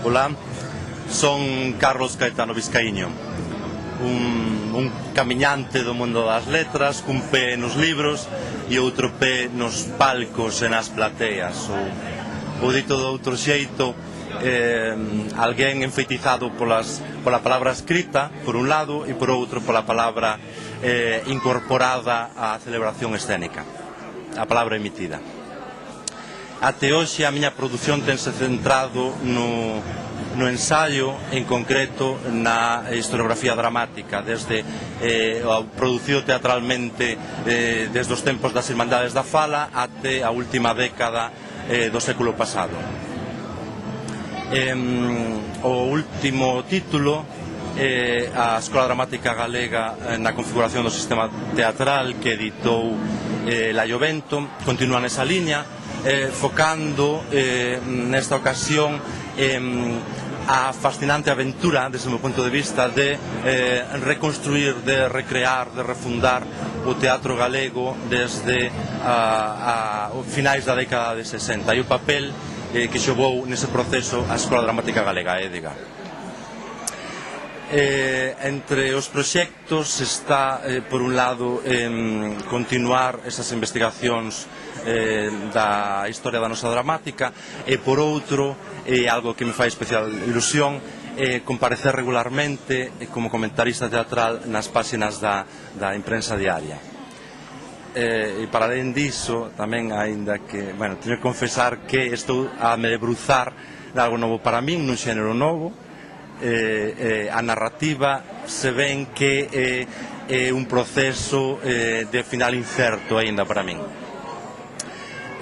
Olá, son Carlos Caetano Vizcaíño, un camiñante do mundo das letras, cun pé nos libros e outro pé nos palcos e nas plateas, ou dito de outro xeito, alguén enfeitizado pola palabra escrita, por un lado, e por outro pola palabra incorporada á celebración escénica, a palabra emitida. Até hoxe a miña produción tense centrado no ensaio, en concreto na historiografía dramática, desde producido teatralmente desde os tempos das Irmandades da Fala até a última década do século pasado. O último título, a Escola Dramática Galega na configuración do sistema teatral, que editou Laio Bento, continúa nesa liña, focando nesta ocasión a fascinante aventura, desde o meu punto de vista, de reconstruir, de recrear, de refundar o teatro galego desde os finais da década de 60 e o papel que xogou nese proceso a Escola Dramática Galega, a EDGA. Entre os proxectos está, por un lado, continuar esas investigacións da historia da nosa dramática, e por outro, algo que me fai especial ilusión, comparecer regularmente como comentarista teatral nas páxinas da imprensa diaria. E para alén diso, tamén, aínda que, teño que confesar que estou a me debruzar de algo novo para min, nun xénero novo. A narrativa se ven que é un proceso de final incerto aínda para min.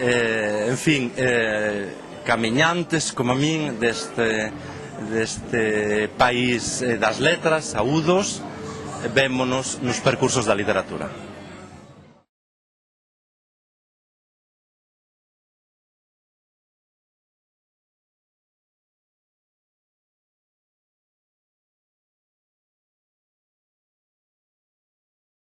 En fin, camiñantes como a min deste país das letras, agudos, vémonos nos percursos da literatura.